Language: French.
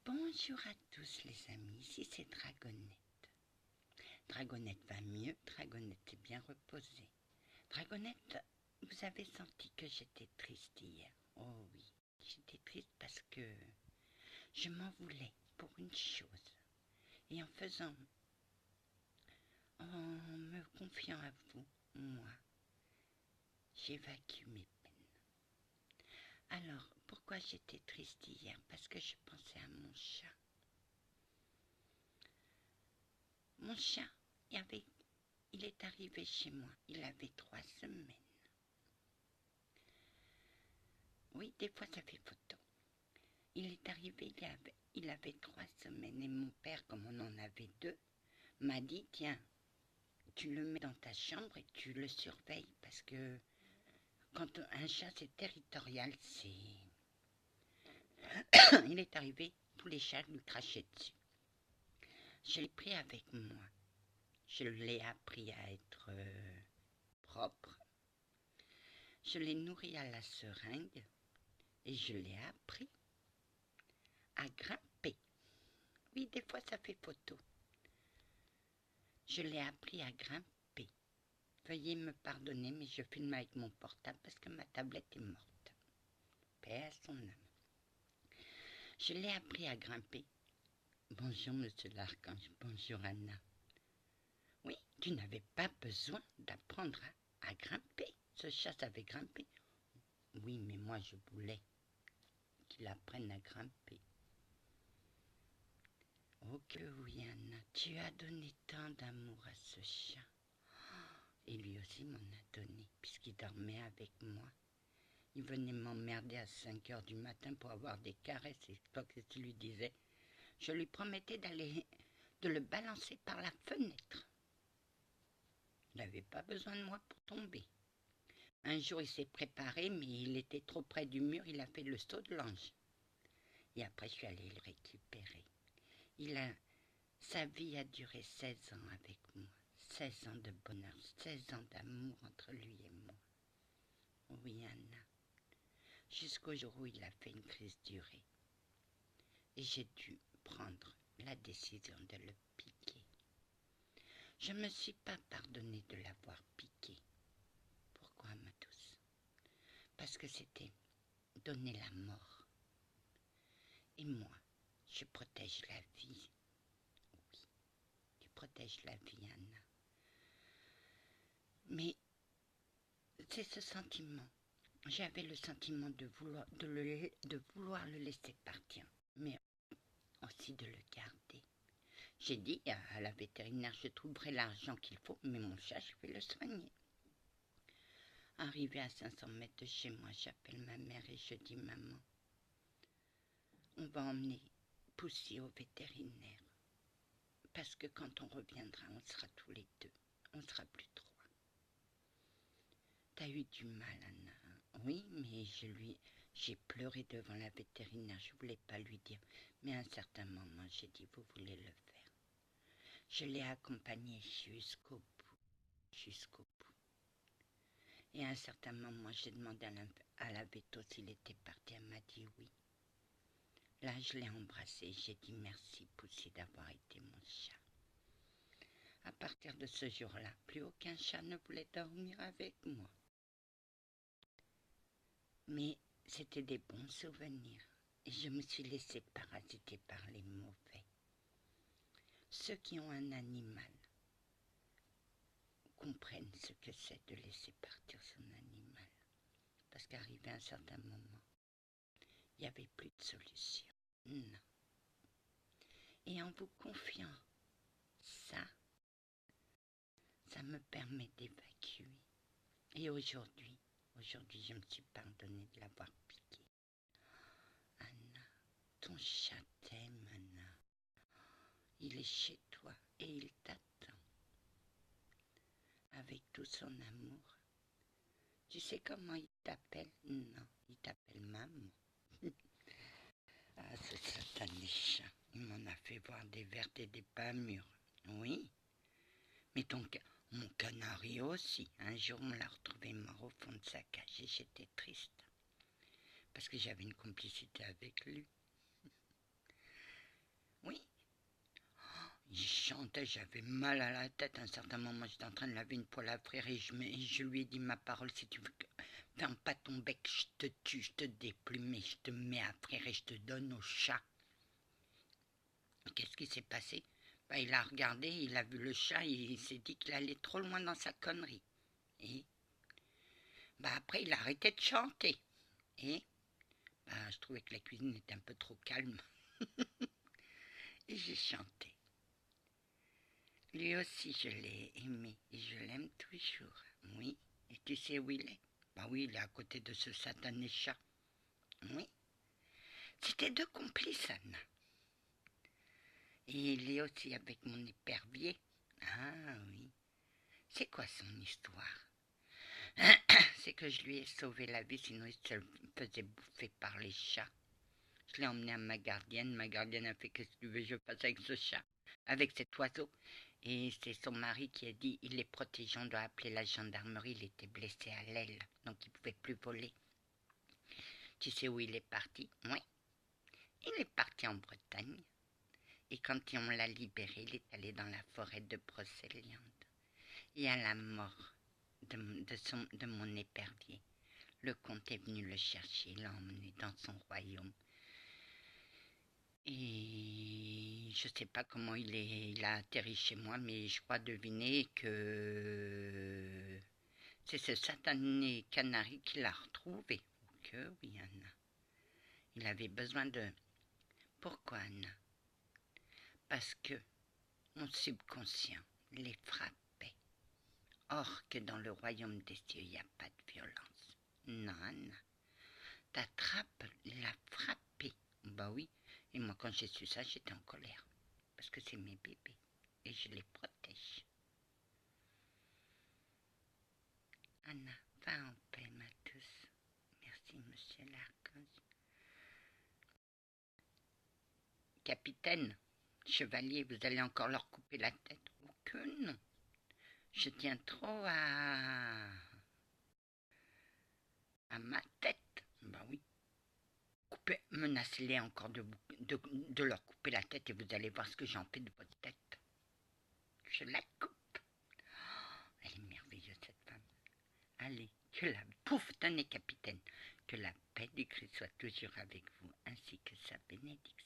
Bonjour à tous les amis, ici c'est Dragonette. Dragonette va mieux, Dragonette est bien reposée. Dragonette, vous avez senti que j'étais triste hier. Oh oui, j'étais triste parce que je m'en voulais pour une chose. Et en me confiant à vous, moi, j'évacue mes peines. Alors, pourquoi j'étais triste hier? Parce que je pensais à mon chat. Mon chat, il est arrivé chez moi, il avait 3 semaines. Oui, des fois ça fait photo. Il est arrivé, il avait 3 semaines et mon père, comme on en avait 2, m'a dit, tiens, tu le mets dans ta chambre et tu le surveilles parce que quand un chat c'est territorial, il est arrivé, tous les chats lui crachaient dessus. Je l'ai pris avec moi. Je l'ai appris à être propre. Je l'ai nourri à la seringue et je l'ai appris à grimper. Oui, des fois ça fait photo. Je l'ai appris à grimper. Veuillez me pardonner, mais je filme avec mon portable parce que ma tablette est morte. Paix à son âme. Je l'ai appris à grimper. Bonjour, monsieur l'archange. Bonjour, Anna. Oui, tu n'avais pas besoin d'apprendre à grimper. Ce chat savait grimper. Oui, mais moi, je voulais qu'il apprenne à grimper. Oh que oui, Anna, tu as donné tant d'amour à ce chat. Et lui aussi m'en a donné, puisqu'il dormait avec moi. Il venait m'emmerder à 5 heures du matin pour avoir des caresses. Et toi, qu'est-ce que tu lui disais? Je lui promettais de le balancer par la fenêtre. Il n'avait pas besoin de moi pour tomber. Un jour, il s'est préparé, mais il était trop près du mur, il a fait le saut de l'ange. Et après, je suis allée le récupérer. Sa vie a duré 16 ans avec moi. 16 ans de bonheur, 16 ans d'amour entre lui et moi. Oui, Anna. Jusqu'au jour où il a fait une crise d'urée. Et j'ai dû prendre la décision de le piquer. Je ne me suis pas pardonné de l'avoir piqué. Pourquoi, ma douce? Parce que c'était donner la mort. Et moi, je protège la vie. Oui, tu protèges la vie, Anna. Mais c'est ce sentiment. J'avais le sentiment de vouloir le laisser partir, mais aussi de le garder. J'ai dit à la vétérinaire, je trouverai l'argent qu'il faut, mais mon chat, je vais le soigner. Arrivé à 500 mètres de chez moi, j'appelle ma mère et je dis, maman, on va emmener Poussy au vétérinaire. Parce que quand on reviendra, on sera tous les 2. On sera plus 3. T'as eu du mal, Anna. Oui, mais j'ai pleuré devant la vétérinaire. Je voulais pas lui dire. Mais à un certain moment, j'ai dit, vous voulez le faire. Je l'ai accompagné jusqu'au bout. Jusqu'au bout. Et à un certain moment, j'ai demandé à la véto s'il était parti. Elle m'a dit oui. Là, je l'ai embrassé. J'ai dit merci, Poussy, d'avoir été mon chat. À partir de ce jour-là, plus aucun chat ne voulait dormir avec moi. Mais c'était des bons souvenirs. Et je me suis laissée parasiter par les mauvais. Ceux qui ont un animal comprennent ce que c'est de laisser partir son animal. Parce qu'arrivé à un certain moment, il n'y avait plus de solution. Non. Et en vous confiant ça me permet d'évacuer. Et aujourd'hui, je me suis pardonnée de l'avoir piqué. Anna, ton chat t'aime, Anna. Il est chez toi et il t'attend. Avec tout son amour. Tu sais comment il t'appelle? Non, il t'appelle maman. Ah, ce satané chat, il m'en a fait voir des vertes et des pas mûres. Oui, mais mon canari aussi. Un jour, on l'a retrouvé mort au fond de sa cage et j'étais triste. Parce que j'avais une complicité avec lui. chantais, j'avais mal à la tête. À un certain moment, j'étais en train de laver une poêle à frire et je lui ai dit ma parole, si tu veux, ferme pas ton bec, je te tue, je te déplume et je te mets à frire et je te donne au chat. Qu'est-ce qui s'est passé? Bah, il a regardé, il a vu le chat et il s'est dit qu'il allait trop loin dans sa connerie. Et bah, après, il a arrêté de chanter. Et bah, je trouvais que la cuisine était un peu trop calme. Et j'ai chanté. Lui aussi, je l'ai aimé et je l'aime toujours. Oui. Et tu sais où il est? Bah oui, il est à côté de ce satané chat. Oui. C'était deux complices, Anna. Et il est aussi avec mon épervier. Ah oui. C'est quoi son histoire? C'est que je lui ai sauvé la vie, sinon il se faisait bouffer par les chats. Je l'ai emmené à ma gardienne a fait qu'est-ce que tu veux que je fasse avec ce chat, avec cet oiseau. Et c'est son mari qui a dit, il est protégé, on doit appeler la gendarmerie, il était blessé à l'aile, donc il ne pouvait plus voler. Tu sais où il est parti? Oui, il est parti en Bretagne. Et quand on l'a libéré, il est allé dans la forêt de Brocéliande. Et à la mort de mon épervier, le comte est venu le chercher, l'a emmené dans son royaume. Et je ne sais pas comment il a atterri chez moi, mais je crois deviner que c'est ce satané canari qui l'a retrouvé. Que oui, Anna. Il avait besoin de... Pourquoi, Anna? Parce que mon subconscient les frappait. Or que dans le royaume des cieux, il n'y a pas de violence. Non, Anna. Ta trappe l'a frappé. Bah oui. Et moi, quand j'ai su ça, j'étais en colère. Parce que c'est mes bébés. Et je les protège. Anna, va en paix, ma douce. Merci, monsieur l'archange. Capitaine, chevalier, vous allez encore leur couper la tête? Oh que non. Je tiens trop à ma tête. Bah oui. Menacez-les encore de leur couper la tête et vous allez voir ce que j'en fais de votre tête. Je la coupe. Elle est merveilleuse, cette femme. Allez, que la bouffe d'un capitaine. Que la paix du Christ soit toujours avec vous, ainsi que sa bénédiction.